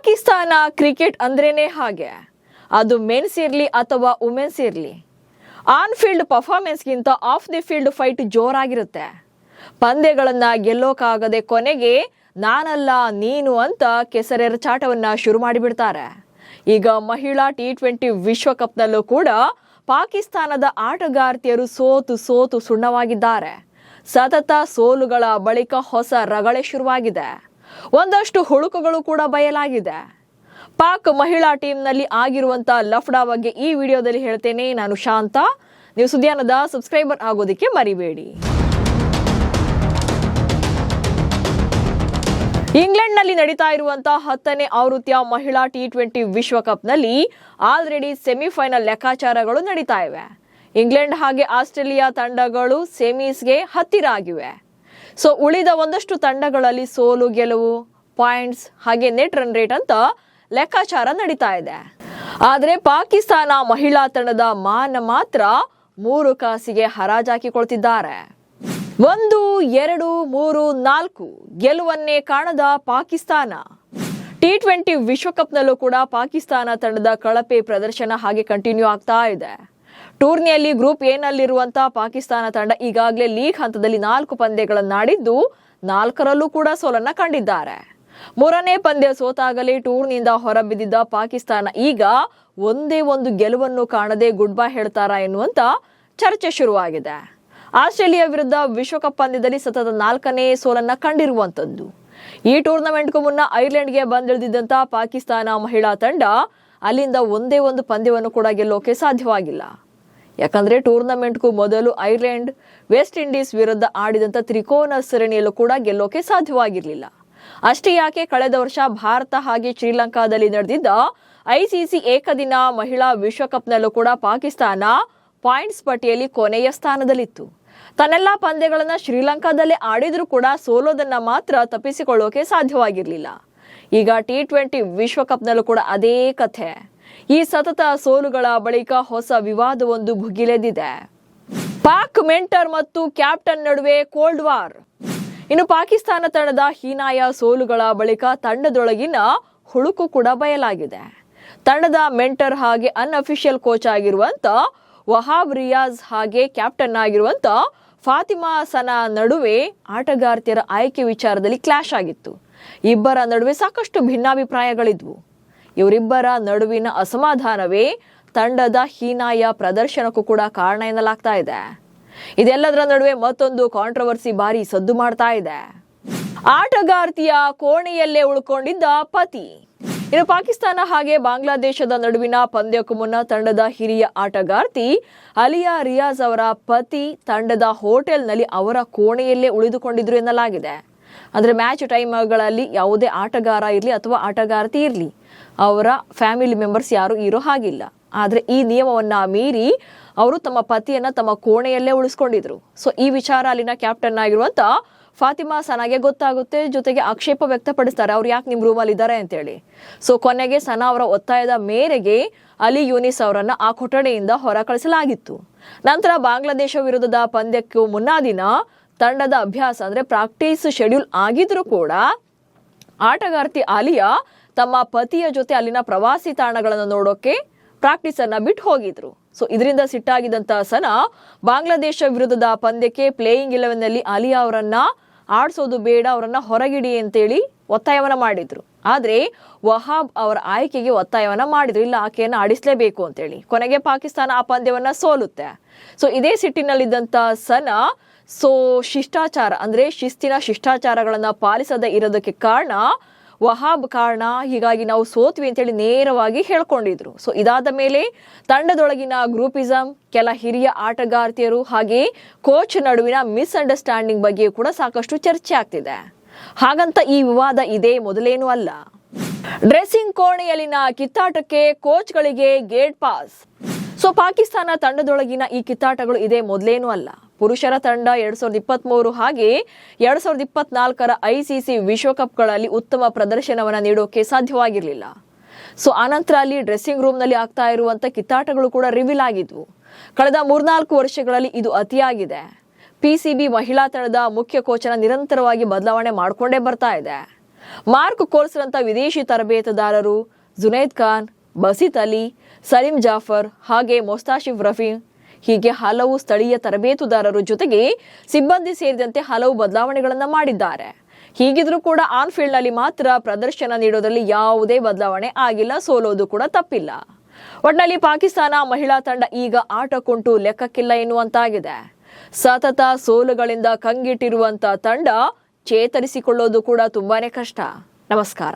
Pakistan cricket ಅಂದ್ರೇನೆ ಹಾಗೆ, ಅದು ಮೆನ್ಸ್ ಇರಲಿ ಅಥವಾ ವುಮೆನ್ಸ್ ಇರಲಿ, ಆನ್ ಫೀಲ್ಡ್ ಪರ್ಫಾರ್ಮೆನ್ಸ್ಗಿಂತ ಆಫ್ ದಿ ಫೀಲ್ಡ್ ಫೈಟ್ ಜೋರಾಗಿರುತ್ತೆ. ಪಂದ್ಯಗಳನ್ನ ಗೆಲ್ಲೋಕಾಗದೆ ಕೊನೆಗೆ ನಾನಲ್ಲ ನೀನು ಅಂತ ಕೆಸರೆರಚಾಟವನ್ನ ಶುರು ಮಾಡಿಬಿಡ್ತಾರೆ. ಈಗ ಮಹಿಳಾ T20 ವಿಶ್ವಕಪ್ನಲ್ಲೂ ಕೂಡ ಪಾಕಿಸ್ತಾನದ ಆಟಗಾರ್ತಿಯರು ಸೋತು ಸುಣ್ಣವಾಗಿದ್ದಾರೆ. ಸತತ ಸೋಲುಗಳ ಬಳಿಕ ಹೊಸ ರಗಳೆ ಶುರುವಾಗಿದೆ. ಒಂದಷ್ಟು ಹುಳುಕುಗಳು ಕೂಡ ಬಯಲಾಗಿದೆ. ಪಾಕ್ ಮಹಿಳಾ ಟೀಮ್ನಲ್ಲಿ ಆಗಿರುವಂತ ಲಫ್ಡಾ ಬಗ್ಗೆ ಈ ವಿಡಿಯೋದಲ್ಲಿ ಹೇಳ್ತೇನೆ. ನಾನು ಶಾಂತ. ನೀವು ಸುದ್ದಿಯಾನದ ಸಬ್ಸ್ಕ್ರೈಬರ್ ಆಗೋದಕ್ಕೆ ಮರಿಬೇಡಿ. ಇಂಗ್ಲೆಂಡ್ನಲ್ಲಿ ನಡೀತಾ ಇರುವಂತಹ 10ನೇ ಆವೃತ್ತಿಯ ಮಹಿಳಾ T20 ವಿಶ್ವಕಪ್ನಲ್ಲಿ ಆಲ್ರೆಡಿ ಸೆಮಿಫೈನಲ್ ಲೆಕ್ಕಾಚಾರಗಳು ನಡೀತಾ ಇವೆ. ಇಂಗ್ಲೆಂಡ್ ಹಾಗೆ ಆಸ್ಟ್ರೇಲಿಯಾ ತಂಡಗಳು ಸೆಮೀಸ್ಗೆ ಹತ್ತಿರ ಆಗಿವೆ. ಸೊ ಉಳಿದ ಒಂದಷ್ಟು ತಂಡಗಳಲ್ಲಿ ಸೋಲು ಗೆಲುವು, ಪಾಯಿಂಟ್ಸ್ ಹಾಗೆ ನೆಟ್ ರನ್ ರೇಟ್ ಅಂತ ಲೆಕ್ಕಾಚಾರ ನಡೀತಾ ಇದೆ. ಆದ್ರೆ ಪಾಕಿಸ್ತಾನ ಮಹಿಳಾ ತಂಡದ ಮಾನ ಮಾತ್ರ 3 ಕಾಸಿಗೆ ಹರಾಜಾಕಿಕೊಳ್ತಿದ್ದಾರೆ. 1, 2, 3, 4 ಗೆಲುವನ್ನೇ ಕಾಣದ ಪಾಕಿಸ್ತಾನ. T20 ವಿಶ್ವಕಪ್ನಲ್ಲೂ ಕೂಡ ಪಾಕಿಸ್ತಾನ ತಂಡದ ಕಳಪೆ ಪ್ರದರ್ಶನ ಹಾಗೆ ಕಂಟಿನ್ಯೂ ಆಗ್ತಾ ಇದೆ. ಟೂರ್ನಿಯಲ್ಲಿ ಗ್ರೂಪ್ ಎ ನಲ್ಲಿರುವಂತಹ ಪಾಕಿಸ್ತಾನ ತಂಡ ಈಗಾಗಲೇ ಲೀಗ್ ಹಂತದಲ್ಲಿ 4 ಪಂದ್ಯಗಳನ್ನಾಡಿದ್ದು 4ರಲ್ಲೂ ಕೂಡ ಸೋಲನ್ನ ಕಂಡಿದ್ದಾರೆ. 3ನೇ ಪಂದ್ಯ ಸೋತಾಗಲೇ ಟೂರ್ನಿಯಿಂದ ಹೊರಬಿದ್ದಿದ್ದ ಪಾಕಿಸ್ತಾನ ಈಗ ಒಂದೇ ಒಂದು ಗೆಲುವನ್ನು ಕಾಣದೆ ಗುಡ್ ಬೈ ಹೇಳ್ತಾರಾ ಎನ್ನುವಂತ ಚರ್ಚೆ ಶುರುವಾಗಿದೆ. ಆಸ್ಟ್ರೇಲಿಯಾ ವಿರುದ್ಧ ವಿಶ್ವಕಪ್ ಪಂದ್ಯದಲ್ಲಿ ಸತತ 4ನೇ ಸೋಲನ್ನ ಕಂಡಿರುವಂತದ್ದು. ಈ ಟೂರ್ನಮೆಂಟ್ಗೂ ಮುನ್ನ ಐರ್ಲೆಂಡ್ಗೆ ಬಂದಿಳಿದಿದ್ದಂತ ಪಾಕಿಸ್ತಾನ ಮಹಿಳಾ ತಂಡ ಅಲ್ಲಿಂದ ಒಂದೇ ಒಂದು ಪಂದ್ಯವನ್ನು ಕೂಡ ಗೆಲ್ಲೋಕೆ ಸಾಧ್ಯವಾಗಿಲ್ಲ. ಯಾಕಂದ್ರೆ ಟೂರ್ನಮೆಂಟ್ಗೂ ಮೊದಲು ಐರ್ಲೆಂಡ್ ವೆಸ್ಟ್ ಇಂಡೀಸ್ ವಿರುದ್ಧ ಆಡಿದಂತ ತ್ರಿಕೋನ ಸರಣಿಯಲ್ಲೂ ಕೂಡ ಗೆಲ್ಲೋಕೆ ಸಾಧ್ಯವಾಗಿರಲಿಲ್ಲ. ಅಷ್ಟೇ ಯಾಕೆ ಕಳೆದ ವರ್ಷ ಭಾರತ ಹಾಗೆ ಶ್ರೀಲಂಕಾದಲ್ಲಿ ನಡೆದಿದ್ದ ICC ಏಕದಿನ ಮಹಿಳಾ ವಿಶ್ವಕಪ್ನಲ್ಲೂ ಕೂಡ ಪಾಕಿಸ್ತಾನ ಪಾಯಿಂಟ್ಸ್ ಪಟ್ಟಿಯಲ್ಲಿ ಕೊನೆಯ ಸ್ಥಾನದಲ್ಲಿತ್ತು. ತನ್ನೆಲ್ಲಾ ಪಂದ್ಯಗಳನ್ನ ಶ್ರೀಲಂಕಾದಲ್ಲೇ ಆಡಿದ್ರೂ ಕೂಡ ಸೋಲೋದನ್ನ ಮಾತ್ರ ತಪ್ಪಿಸಿಕೊಳ್ಳೋಕೆ ಸಾಧ್ಯವಾಗಿರಲಿಲ್ಲ. ಈಗ T20 ವಿಶ್ವಕಪ್ನಲ್ಲೂ ಕೂಡ ಅದೇ ಕಥೆ. ಈ ಸತತ ಸೋಲುಗಳ ಬಳಿಕ ಹೊಸ ವಿವಾದವೊಂದು ಭುಗಿಲೆದ್ದಿದೆ. ಪಾಕ್ ಮೆಂಟರ್ ಮತ್ತು ಕ್ಯಾಪ್ಟನ್ ನಡುವೆ ಕೋಲ್ಡ್ ವಾರ್. ಇನ್ನು ಪಾಕಿಸ್ತಾನ ತಂಡದ ಹೀನಾಯ ಸೋಲುಗಳ ಬಳಿಕ ತಂಡದೊಳಗಿನ ಹುಳುಕು ಕೂಡ ಬಯಲಾಗಿದೆ. ತಂಡದ ಮೆಂಟರ್ ಹಾಗೆ ಅನ್ಅಫಿಷಿಯಲ್ ಕೋಚ್ ಆಗಿರುವಂತ ವಹಾಬ್ ರಿಯಾಜ್ ಹಾಗೆ ಕ್ಯಾಪ್ಟನ್ ಆಗಿರುವಂತ ಫಾತಿಮಾ ಸನಾ ನಡುವೆ ಆಟಗಾರ್ತಿಯರ ಆಯ್ಕೆ ವಿಚಾರದಲ್ಲಿ ಕ್ಲಾಶ್ ಆಗಿತ್ತು. ಇಬ್ಬರ ನಡುವೆ ಸಾಕಷ್ಟು ಭಿನ್ನಾಭಿಪ್ರಾಯಗಳಿದ್ವು. ಇವರಿಬ್ಬರ ನಡುವಿನ ಅಸಮಾಧಾನವೇ ತಂಡದ ಹೀನಾಯ ಪ್ರದರ್ಶನಕ್ಕೂ ಕೂಡ ಕಾರಣ ಎನ್ನಲಾಗ್ತಾ ಇದೆ. ಇದೆಲ್ಲದರ ನಡುವೆ ಮತ್ತೊಂದು ಕಾಂಟ್ರವರ್ಸಿ ಭಾರಿ ಸದ್ದು ಮಾಡ್ತಾ ಇದೆ. ಆಟಗಾರ್ತಿಯ ಕೋಣೆಯಲ್ಲೇ ಉಳ್ಕೊಂಡಿದ್ದ ಪತಿ. ಇನ್ನು ಪಾಕಿಸ್ತಾನ ಹಾಗೆ ಬಾಂಗ್ಲಾದೇಶದ ನಡುವಿನ ಪಂದ್ಯಕ್ಕೂ ಮುನ್ನ ತಂಡದ ಹಿರಿಯ ಆಟಗಾರ್ತಿ ಅಲಿಯಾ ರಿಯಾಜ್ ಅವರ ಪತಿ ತಂಡದ ಹೋಟೆಲ್ನಲ್ಲಿ ಅವರ ಕೋಣೆಯಲ್ಲೇ ಉಳಿದುಕೊಂಡಿದ್ರು ಎನ್ನಲಾಗಿದೆ. ಅಂದ್ರೆ ಮ್ಯಾಚ್ ಟೈಮ್ಗಳಲ್ಲಿ ಯಾವುದೇ ಆಟಗಾರ ಇರಲಿ ಅಥವಾ ಆಟಗಾರ್ತಿ ಇರಲಿ, ಅವರ ಫ್ಯಾಮಿಲಿ ಮೆಂಬರ್ಸ್ ಯಾರು ಇರೋ ಹಾಗಿಲ್ಲ. ಆದ್ರೆ ಈ ನಿಯಮವನ್ನ ಮೀರಿ ಅವರು ತಮ್ಮ ಪತಿಯನ್ನ ತಮ್ಮ ಕೋಣೆಯಲ್ಲೇ ಉಳಿಸ್ಕೊಂಡಿದ್ರು. ಸೊ ಈ ವಿಚಾರ ಅಲ್ಲಿನ ಕ್ಯಾಪ್ಟನ್ ಆಗಿರುವಂತ ಫಾತಿಮಾ ಸನಾಗೆ ಗೊತ್ತಾಗುತ್ತೆ. ಜೊತೆಗೆ ಆಕ್ಷೇಪ ವ್ಯಕ್ತಪಡಿಸ್ತಾರೆ, ಅವ್ರು ಯಾಕೆ ನಿಮ್ ರೂಮಲ್ಲಿ ಇದ್ದಾರೆ ಅಂತೇಳಿ. ಸೊ ಕೊನೆಗೆ ಸನಾ ಅವರ ಒತ್ತಾಯದ ಮೇರೆಗೆ ಅಲಿ ಯೂನಿಸ್ ಅವರನ್ನ ಆ ಕೊಠಡಿಯಿಂದ ಹೊರ ಕಳಿಸಲಾಗಿತ್ತು. ನಂತರ ಬಾಂಗ್ಲಾದೇಶ ವಿರುದ್ಧದ ಪಂದ್ಯಕ್ಕೂ ಮುನ್ನಾ ದಿನ ತಂಡದ ಅಭ್ಯಾಸ ಅಂದ್ರೆ ಪ್ರಾಕ್ಟೀಸ್ ಶೆಡ್ಯೂಲ್ ಆಗಿದ್ರು ಕೂಡ ಆಟಗಾರ್ತಿ ಆಲಿಯಾ ತಮ್ಮ ಪತಿಯ ಜೊತೆ ಅಲ್ಲಿನ ಪ್ರವಾಸಿ ತಾಣಗಳನ್ನು ನೋಡೋಕೆ ಪ್ರಾಕ್ಟೀಸ್ ಅನ್ನ ಬಿಟ್ಟು ಹೋಗಿದ್ರು. ಸೊ ಇದರಿಂದ ಸಿಟ್ಟಾಗಿದ್ದಂತ ಸನಾ ಬಾಂಗ್ಲಾದೇಶ ವಿರುದ್ಧದ ಪಂದ್ಯಕ್ಕೆ ಪ್ಲೇಯಿಂಗ್ 11 ನಲ್ಲಿ ಆಲಿಯಾ ಅವರನ್ನ ಆಡ್ಸೋದು ಬೇಡ, ಅವರನ್ನ ಹೊರಗಿಡಿ ಅಂತೇಳಿ ಒತ್ತಾಯವನ್ನ ಮಾಡಿದ್ರು. ಆದ್ರೆ ವಹಾಬ್ ಅವರ ಆಯ್ಕೆಗೆ ಒತ್ತಾಯವನ್ನ ಮಾಡಿದ್ರು, ಇಲ್ಲ ಆಕೆಯನ್ನ ಆಡಿಸ್ಲೇಬೇಕು ಅಂತೇಳಿ. ಕೊನೆಗೆ ಪಾಕಿಸ್ತಾನ ಆ ಪಂದ್ಯವನ್ನ ಸೋಲುತ್ತೆ. ಸೊ ಇದೇ ಸಿಟ್ಟಿನಲ್ಲಿದ್ದಂತ ಸನಾ ಶಿಷ್ಟಾಚಾರ ಅಂದ್ರೆ ಶಿಸ್ತಿನ ಶಿಷ್ಟಾಚಾರಗಳನ್ನ ಪಾಲಿಸದೆ ಇರೋದಕ್ಕೆ ಕಾರಣ ವಹಾಬ್ ಕಾರಣ, ಹೀಗಾಗಿ ನಾವು ಸೋತ್ವಿ ಅಂತೇಳಿ ನೇರವಾಗಿ ಹೇಳ್ಕೊಂಡಿದ್ರು. ಸೊ ಇದಾದ ಮೇಲೆ ತಂಡದೊಳಗಿನ ಗ್ರೂಪಿಸಂ, ಕೆಲ ಹಿರಿಯ ಆಟಗಾರ್ತಿಯರು ಹಾಗೆ ಕೋಚ್ ನಡುವಿನ ಮಿಸ್ಅಂಡರ್ಸ್ಟ್ಯಾಂಡಿಂಗ್ ಬಗ್ಗೆ ಕೂಡ ಸಾಕಷ್ಟು ಚರ್ಚೆ ಆಗ್ತಿದೆ. ಹಾಗಂತ ಈ ವಿವಾದ ಇದೇ ಮೊದಲೇನೂ ಅಲ್ಲ. ಡ್ರೆಸ್ಸಿಂಗ್ ಕೋಣೆಯಲ್ಲಿನ ಕಿತ್ತಾಟಕ್ಕೆ ಕೋಚ್ಗಳಿಗೆ ಗೇಟ್ ಪಾಸ್. ಸೊ ಪಾಕಿಸ್ತಾನ ತಂಡದೊಳಗಿನ ಈ ಕಿತ್ತಾಟಗಳು ಇದೇ ಮೊದಲೇನೂ ಅಲ್ಲ. ಪುರುಷರ ತಂಡ 2023 ಹಾಗೆ 2024ರ ICC ವಿಶ್ವಕಪ್ಗಳಲ್ಲಿ ಉತ್ತಮ ಪ್ರದರ್ಶನವನ್ನ ನೀಡೋಕೆ ಸಾಧ್ಯವಾಗಿರಲಿಲ್ಲ. ಸೊ ಆನಂತರ ಅಲ್ಲಿ ಡ್ರೆಸ್ಸಿಂಗ್ ರೂಮ್ ನಲ್ಲಿ ಆಗ್ತಾ ಇರುವಂತ ಕಿತ್ತಾಟಗಳು ಕೂಡ ರಿವೀಲ್ ಆಗಿದ್ವು. ಕಳೆದ 3-4 ವರ್ಷಗಳಲ್ಲಿ ಇದು ಅತಿಯಾಗಿದೆ. PCB ಮಹಿಳಾ ತಂಡದ ಮುಖ್ಯ ಕೋಚನ ನಿರಂತರವಾಗಿ ಬದಲಾವಣೆ ಮಾಡಿಕೊಂಡೇ ಬರ್ತಾ ಇದೆ. ಮಾರ್ಕ್ ಕೋಲ್ಸ್ರಂತ ವಿದೇಶಿ ತರಬೇತುದಾರರು, ಜುನೈದ್ ಖಾನ್, ಬಸೀತ್ ಅಲಿ, ಸಲೀಂ ಜಾಫರ್ ಹಾಗೆ ಮೊಸ್ತಾಶಿಫ್ ರಫಿ ಹೀಗೆ ಹಲವು ಸ್ಥಳೀಯ ತರಬೇತುದಾರರು ಜೊತೆಗೆ ಸಿಬ್ಬಂದಿ ಸೇರಿದಂತೆ ಹಲವು ಬದಲಾವಣೆಗಳನ್ನು ಮಾಡಿದ್ದಾರೆ. ಹೀಗಿದ್ರೂ ಕೂಡ ಆನ್ ಫೀಲ್ಡ್ ನಲ್ಲಿ ಮಾತ್ರ ಪ್ರದರ್ಶನ ನೀಡೋದ್ರಲ್ಲಿ ಯಾವುದೇ ಬದಲಾವಣೆ ಆಗಿಲ್ಲ, ಸೋಲೋದು ಕೂಡ ತಪ್ಪಿಲ್ಲ. ಒಟ್ನಲ್ಲಿ ಪಾಕಿಸ್ತಾನ ಮಹಿಳಾ ತಂಡ ಈಗ ಆಟ ಕುಂಟು ಲೆಕ್ಕಕ್ಕಿಲ್ಲ ಎನ್ನುವಂತಾಗಿದೆ. ಸತತ ಸೋಲುಗಳಿಂದ ಕಂಗಿಟ್ಟಿರುವಂತ ತಂಡ ಚೇತರಿಸಿಕೊಳ್ಳೋದು ಕೂಡ ತುಂಬಾನೇ ಕಷ್ಟ. ನಮಸ್ಕಾರ.